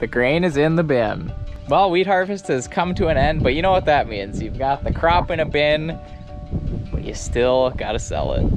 The grain is in the bin. Well, wheat harvest has come to an end, but you know what that means. You've got the crop in a bin, but you still gotta sell it.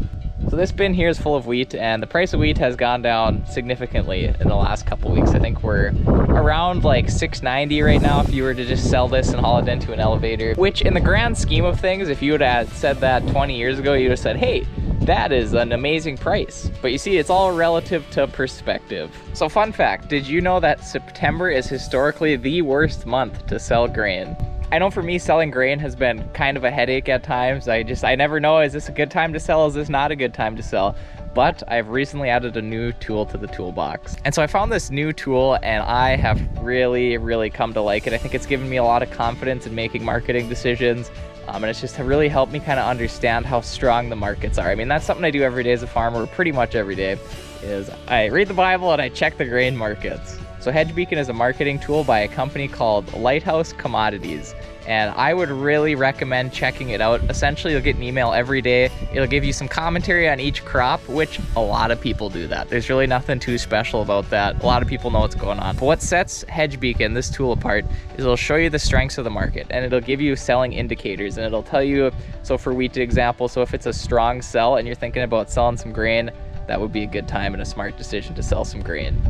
So this bin here is full of wheat, and the price of wheat has gone down significantly in the last couple weeks. I think we're around like $6.90 right now if you were to just sell this and haul it into an elevator, which in the grand scheme of things, if you would have said that 20 years ago, you would have said, hey, that is an amazing price. But you see, it's all relative to perspective. So fun fact, did you know that September is historically the worst month to sell grain? I know for me, selling grain has been kind of a headache at times. I never know, is this a good time to sell? Is this not a good time to sell? But I've recently added a new tool to the toolbox. And so I found this new tool and I have really come to like it. I think it's given me a lot of confidence in making marketing decisions. And it's just really helped me kind of understand how strong the markets are. I mean, that's something I do every day as a farmer, pretty much every day, is I read the Bible and I check the grain markets. So HedgeBeacon is a marketing tool by a company called Lighthouse Commodities, and I would really recommend checking it out. Essentially, you'll get an email every day. It'll give you some commentary on each crop, which a lot of people do that. There's really nothing too special about that. A lot of people know what's going on. But what sets HedgeBeacon, this tool, apart is it'll show you the strengths of the market, and it'll give you selling indicators, and it'll tell you, so for wheat example, so if it's a strong sell and you're thinking about selling some grain, that would be a good time and a smart decision to sell some grain.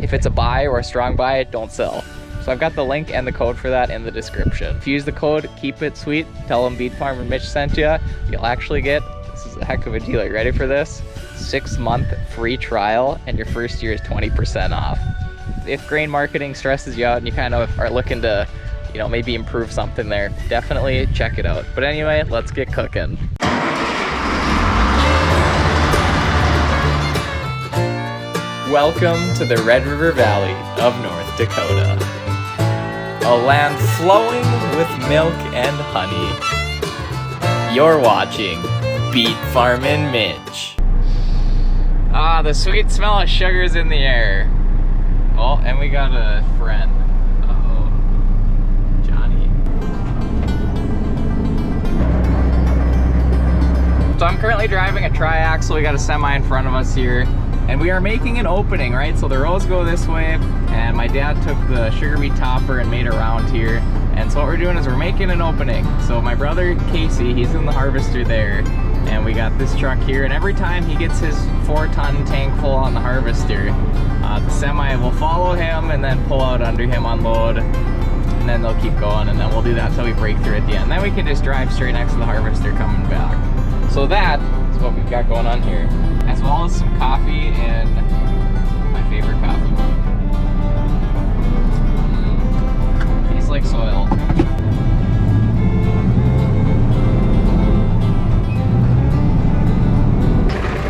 If it's a buy or a strong buy, don't sell. So I've got the link and the code for that in the description. If you use the code, keep it sweet, tell them Beet Farmer Mitch sent you, you'll actually get, this is a heck of a deal, are you ready for this? 6-month free trial, and your first year is 20% off. If grain marketing stresses you out and you kind of are looking to, you know, maybe improve something there, definitely check it out. But anyway, let's get cooking. Welcome to the Red River Valley of North Dakota. A land flowing with milk and honey. You're watching Beet Farmin' Mitch. Ah, the sweet smell of sugar's in the air. Oh, and we got a friend. Uh-oh. Johnny. So I'm currently driving a tri-axle. We got a semi in front of us here. And we are making an opening, right? So the rows go this way, and my dad took the sugar beet topper and made a round here. And so what we're doing is we're making an opening. So my brother Casey, he's in the harvester there, and we got this truck here. And every time he gets his 4-ton tank full on the harvester, the semi will follow him and then pull out under him, unload, and then they'll keep going. And then we'll do that until we break through at the end. Then we can just drive straight next to the harvester coming back. So that is what we've got going on here, as well as some coffee and my favorite coffee mug. Tastes like soil.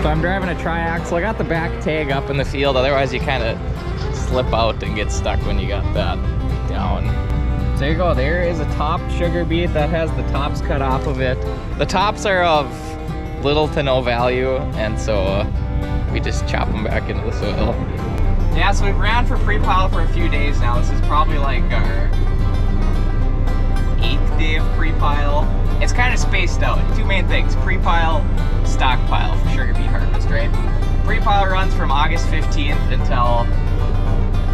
So I'm driving a tri-axle. I got the back tag up in the field, otherwise you kind of slip out and get stuck when you got that down. So there you go, there is a top sugar beet that has the tops cut off of it. The tops are of little to no value, and so we just chop them back into the soil. Yeah, so we've ran for pre-pile for a few days now. This is probably like our 8th day of pre-pile. It's kind of spaced out. 2 main things: pre-pile, stockpile for sugar beet harvest, right? Pre-pile runs from August 15th until,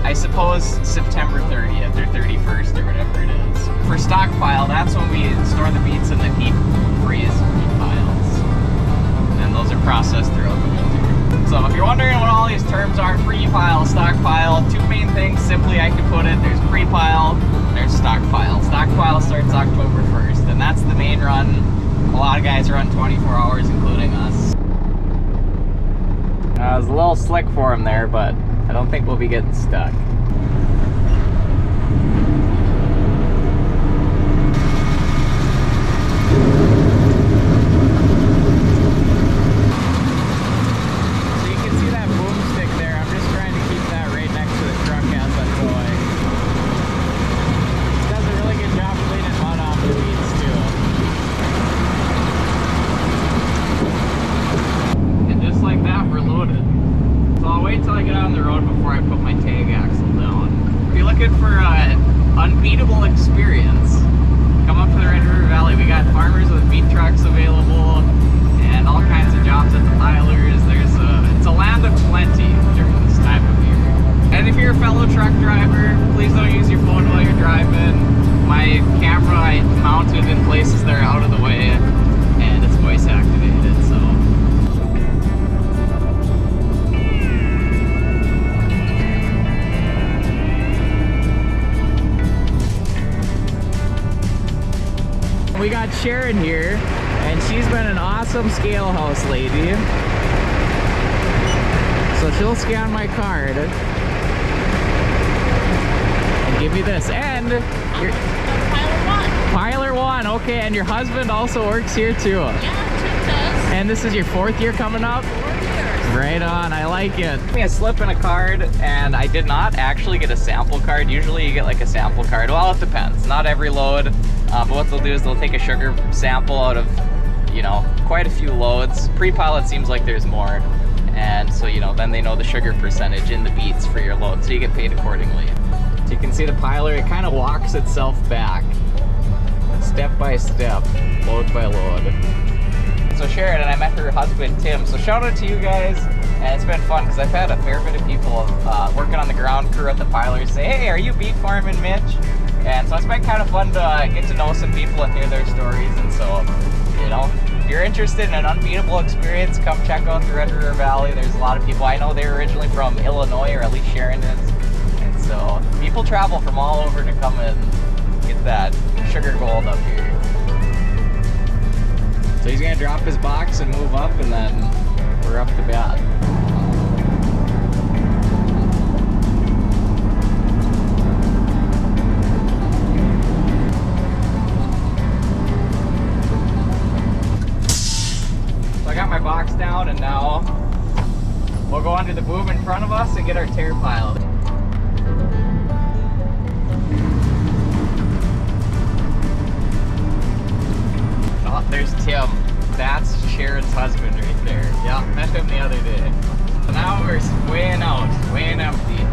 I suppose, September 30th or 31st or whatever it is. For stockpile, that's when we store the beets in the deep freeze beet piles. And those are processed throughout the winter. So if you're wondering what all these terms are, pre-pile, stockpile, 2 main things, simply I can put it, there's pre-pile, there's stockpile. Stockpile starts October 1st, and that's the main run. A lot of guys run 24 hours, including us. It was a little slick for him there, but I don't think we'll be getting stuck. Unbeatable experience. Come up to the Red River Valley. We got farmers with beet trucks available and all kinds of jobs at the pilers. It's a land of plenty during this time of year. And if you're a fellow truck driver. Please don't use your phone while you're driving. My camera I mounted in places that are out of the way, and it's voice activated, so. We got Sharon here, and she's been an awesome scale house lady. So she'll scan my card and give me this. And you're Piler 1, okay, and your husband also works here too. Yeah, Tim does. And this is your 4th year coming up? 4 years. Right on, I like it. Give me a slip and a card, and I did not actually get a sample card. Usually you get like a sample card. Well, it depends. Not every load, but what they'll do is they'll take a sugar sample out of, you know, quite a few loads. Pre-pile it seems like there's more. And so, you know, then they know the sugar percentage in the beets for your load, so you get paid accordingly. So you can see the piler, it kind of walks itself back, step by step, load by load. So Sharon and I met her husband, Tim. So shout out to you guys, and it's been fun because I've had a fair bit of people working on the ground crew at the piler say, hey, are you beet farming, Mitch? And so it's been kind of fun to get to know some people and hear their stories, and so, you know, if you're interested in an unbeatable experience, come check out the Red River Valley. There's a lot of people. I know they're originally from Illinois, or at least Sharon is. And so people travel from all over to come and get that sugar gold up here. So he's gonna drop his box and move up, and then we're up to bat. My box down, and now we'll go under the boom in front of us and get our tear piled. Oh, there's Tim. That's Sharon's husband right there. Yeah, met him the other day. So now we're weighing out, weighing empty.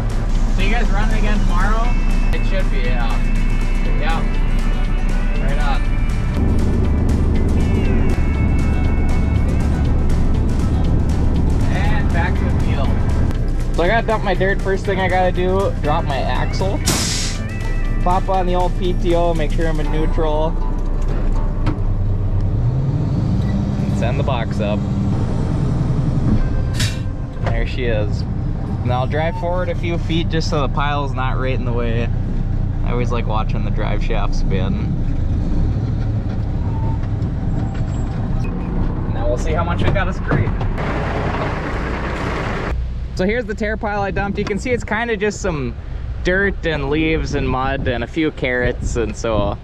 So you guys running again tomorrow? It should be, yeah. Yeah. Right on. Back to the field. So I gotta dump my dirt. First thing I gotta do, drop my axle. Pop on the old PTO, make sure I'm in neutral. And send the box up. There she is. And I'll drive forward a few feet just so the pile's not right in the way. I always like watching the drive shaft spin. Now we'll see how much we gotta scrape. So here's the tear pile I dumped. You can see it's kind of just some dirt and leaves and mud and a few carrots, and so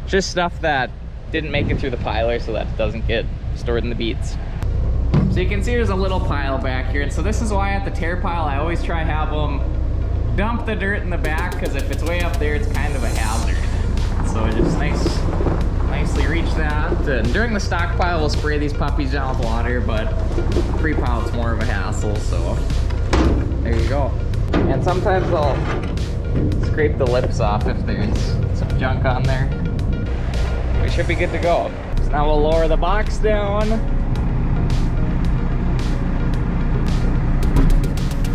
just stuff that didn't make it through the piler so that it doesn't get stored in the beets. So you can see there's a little pile back here, and so this is why at the tear pile I always try to have them dump the dirt in the back, because if it's way up there it's kind of a hazard. So just nicely reach that, and during the stockpile we'll spray these puppies down with water, but pre-pile it's more of a hassle, so there you go. And sometimes I'll scrape the lips off if there's some junk on there. We should be good to go. So now we'll lower the box down.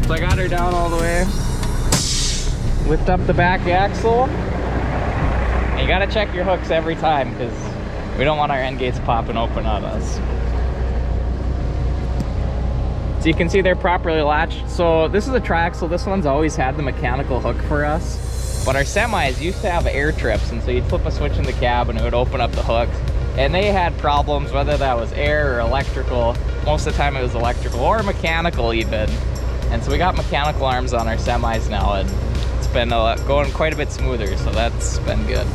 So I got her down all the way. Lift up the back axle. And you gotta check your hooks every time, because we don't want our end gates popping open on us. So you can see they're properly latched. So this is a triaxle. This one's always had the mechanical hook for us. But our semis used to have air trips, and so you'd flip a switch in the cab and it would open up the hooks. And they had problems, whether that was air or electrical. Most of the time it was electrical or mechanical even. And so we got mechanical arms on our semis now, and it's been going quite a bit smoother, so that's been good.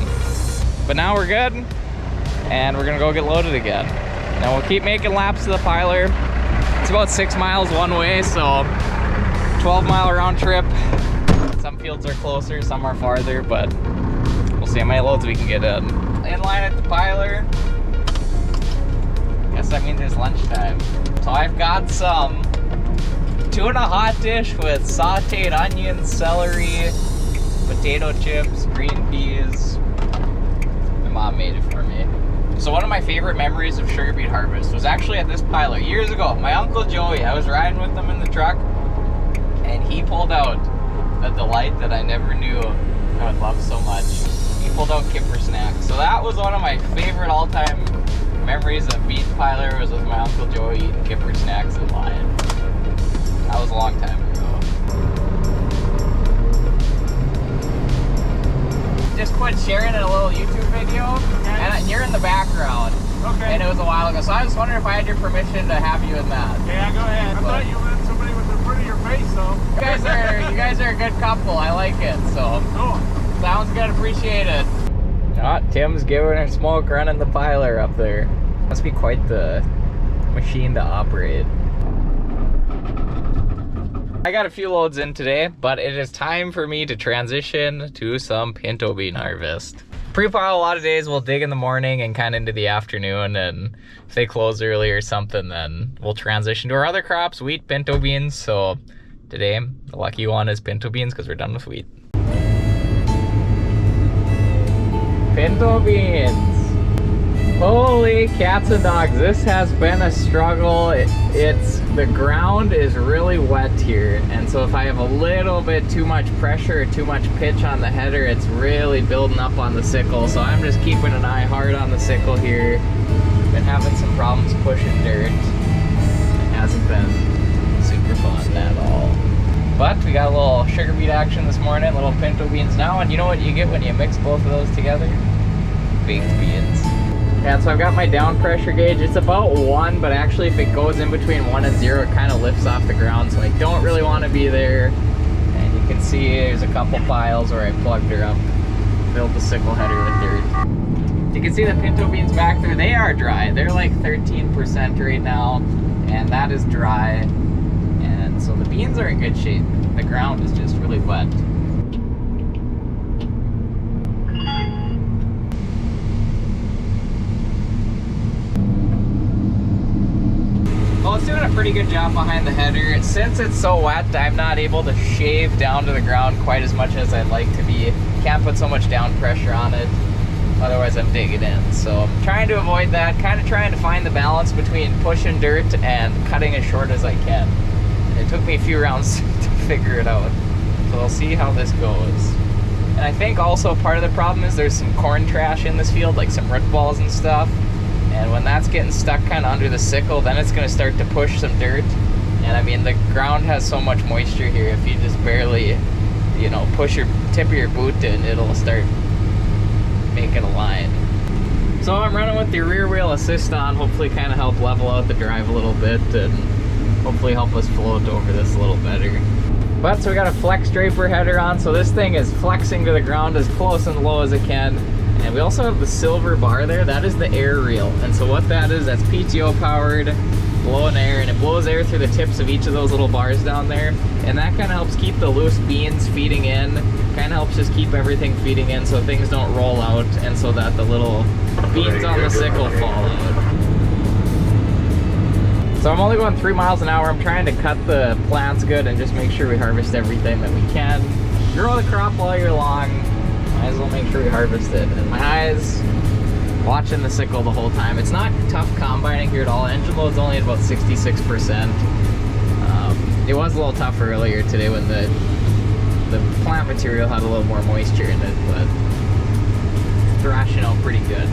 But now we're good, and we're gonna go get loaded again. Now we'll keep making laps to the piler. It's about 6 miles one way, so 12-mile round trip. Some fields are closer, some are farther, but we'll see how many loads we can get in. In line at the piler. Guess that means it's lunchtime. So I've got some tuna hot dish with sauteed onions, celery, potato chips, green peas. My mom made it for me. So one of my favorite memories of sugar beet harvest was actually at this piler years ago. My Uncle Joey, I was riding with him in the truck, and he pulled out a delight that I never knew I would love so much. He pulled out kipper snacks. So that was one of my favorite all-time memories of beet piler, was with my Uncle Joey eating kipper snacks in Lyon. That was a long time ago. Just quit sharing in a little YouTube video, and you're in the background. Okay. And it was a while ago, so I was wondering if I had your permission to have you in that. Yeah, go ahead. I thought you wanted somebody with a prettier face, though. You guys are a good couple. I like it. So Cool. sounds good. Appreciate it. Tim's giving her smoke running the piler up there. Must be quite the machine to operate. I got a few loads in today, but it is time for me to transition to some pinto bean harvest. Pre-pile a lot of days, we'll dig in the morning and kind of into the afternoon, and if they close early or something, then we'll transition to our other crops, wheat, pinto beans. So today, the lucky one is pinto beans because we're done with wheat. Pinto beans. Holy cats and dogs, this has been a struggle. The ground is really wet here, and so if I have a little bit too much pressure or too much pitch on the header, it's really building up on the sickle. So I'm just keeping an eye hard on the sickle here. Been having some problems pushing dirt. It hasn't been super fun at all. But we got a little sugar beet action this morning, little pinto beans now, and you know what you get when you mix both of those together? Baked beans. Yeah, so I've got my down pressure gauge. It's about 1, but actually if it goes in between 1 and 0, it kind of lifts off the ground, so I don't really want to be there. And you can see there's a couple piles where I plugged her up, filled the sickle header with dirt. You can see the pinto beans back there, they are dry. They're like 13% right now, and that is dry. And so the beans are in good shape. The ground is just really wet. Well, it's doing a pretty good job behind the header. Since it's so wet, I'm not able to shave down to the ground quite as much as I'd like to be. Can't put so much down pressure on it, otherwise I'm digging in. So I'm trying to avoid that, kind of trying to find the balance between pushing dirt and cutting as short as I can. It took me a few rounds to figure it out. So we'll see how this goes. And I think also part of the problem is there's some corn trash in this field, like some root balls and stuff. And when that's getting stuck kind of under the sickle, then it's going to start to push some dirt. And I mean, the ground has so much moisture here, if you just barely, you know, push your tip of your boot in, it'll start making a line. So I'm running with the rear wheel assist on, hopefully kind of help level out the drive a little bit and hopefully help us float over this a little better. But so we got a flex draper header on, so this thing is flexing to the ground as close and low as it can. And we also have the silver bar there, that is the air reel. And so what that is, that's PTO powered, blowing air, and it blows air through the tips of each of those little bars down there. And that kind of helps keep the loose beans feeding in, kind of helps just keep everything feeding in so things don't roll out and so that the little beans on the sickle fall out. So I'm only going 3 miles an hour. I'm trying to cut the plants good and just make sure we harvest everything that we can. Grow the crop all year long. Might as well make sure we harvest it. And my eyes watching the sickle the whole time. It's not tough combining here at all. Engine load's only at about 66%. It was a little tough earlier today when the plant material had a little more moisture in it, but it's thrashing out pretty good.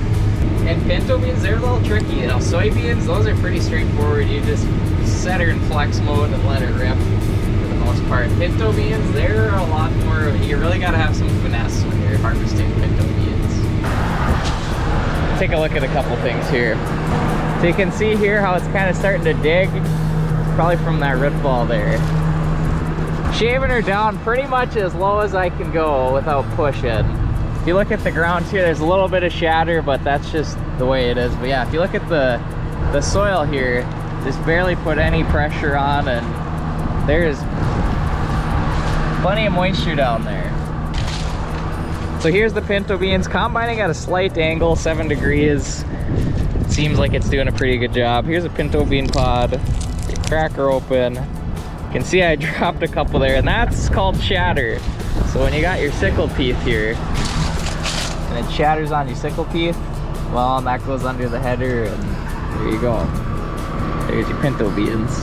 And pinto beans, they're a little tricky. You know, soybeans, those are pretty straightforward. You just set her in flex mode and let it rip for the most part. Pinto beans, they're a lot more, you really gotta have some finesse when you're harvesting pinto beans. Take a look at a couple things here. So you can see here how it's kind of starting to dig, probably from that root ball there. Shaving her down pretty much as low as I can go without pushing. If you look at the ground here, there's a little bit of shatter, but that's just the way it is. But yeah, if you look at the soil here, just barely put any pressure on, and there's plenty of moisture down there. So here's the pinto beans, combining at a slight angle, 7 degrees. Seems like it's doing a pretty good job. Here's a pinto bean pod. Crack her open. You can see I dropped a couple there, and that's called shatter. So when you got your sickle teeth here, and it shatters on your sickle teeth, well, and that goes under the header, and there you go. There's your pinto beans.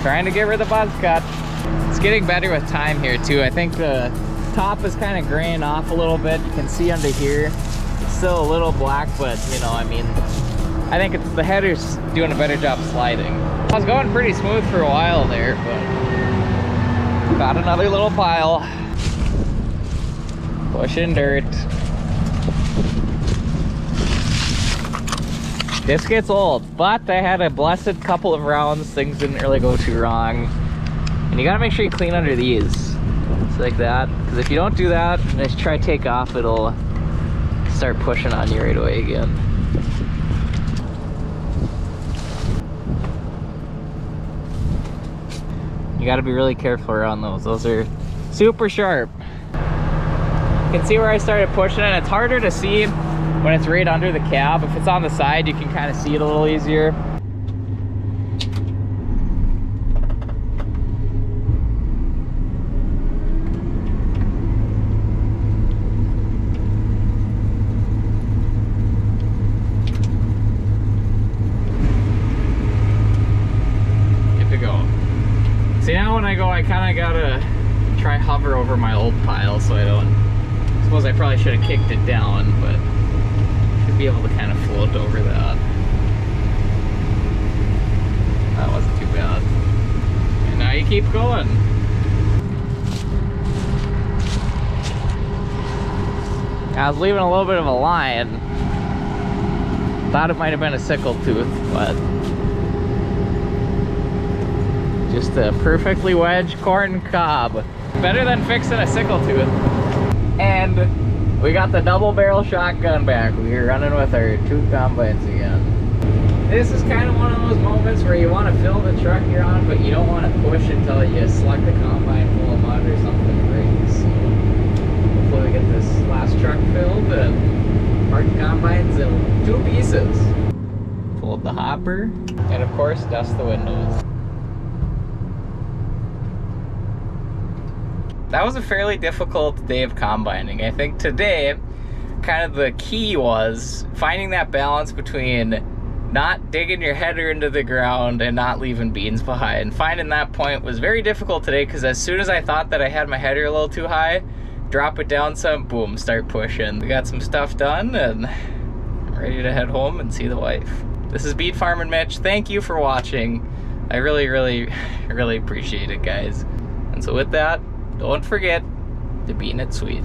Trying to get rid of the buzz cut. It's getting better with time here too. I think the top is kind of graying off a little bit. You can see under here, it's still a little black, but you know, I mean, I think it's the header's doing a better job sliding. I was going pretty smooth for a while there, but got another little pile. Pushing dirt. This gets old, but I had a blessed couple of rounds. Things didn't really go too wrong. And you gotta make sure you clean under these. It's like that, because if you don't do that and just try to take off, it'll start pushing on you right away again. You gotta be really careful around those. Those are super sharp. You can see where I started pushing it. It's harder to see when it's right under the cab. If it's on the side, you can kind of see it a little easier. Good to go. See, now when I go, I kind of gotta try hover over my old pile so I don't. I suppose I probably should have kicked it down, but be able to kind of float over that. That wasn't too bad. And now you keep going. I was leaving a little bit of a line. Thought it might have been a sickle tooth, but just a perfectly wedged corn cob. Better than fixing a sickle tooth. And we got the double barrel shotgun back. We were running with our 2 combines again. This is kind of one of those moments where you want to fill the truck you're on, but you don't want to push until you select the combine full of mud or something breaks. So hopefully we get this last truck filled and park the combines in 2 pieces. Fold the hopper, and of course dust the windows. That was a fairly difficult day of combining. I think today, kind of the key was finding that balance between not digging your header into the ground and not leaving beans behind. Finding that point was very difficult today, because as soon as I thought that I had my header a little too high, drop it down some, boom, start pushing. We got some stuff done and I'm ready to head home and see the wife. This is Beet Farmin' Mitch. Thank you for watching. I really, really, really appreciate it, guys. And so with that, don't forget to bean it sweet.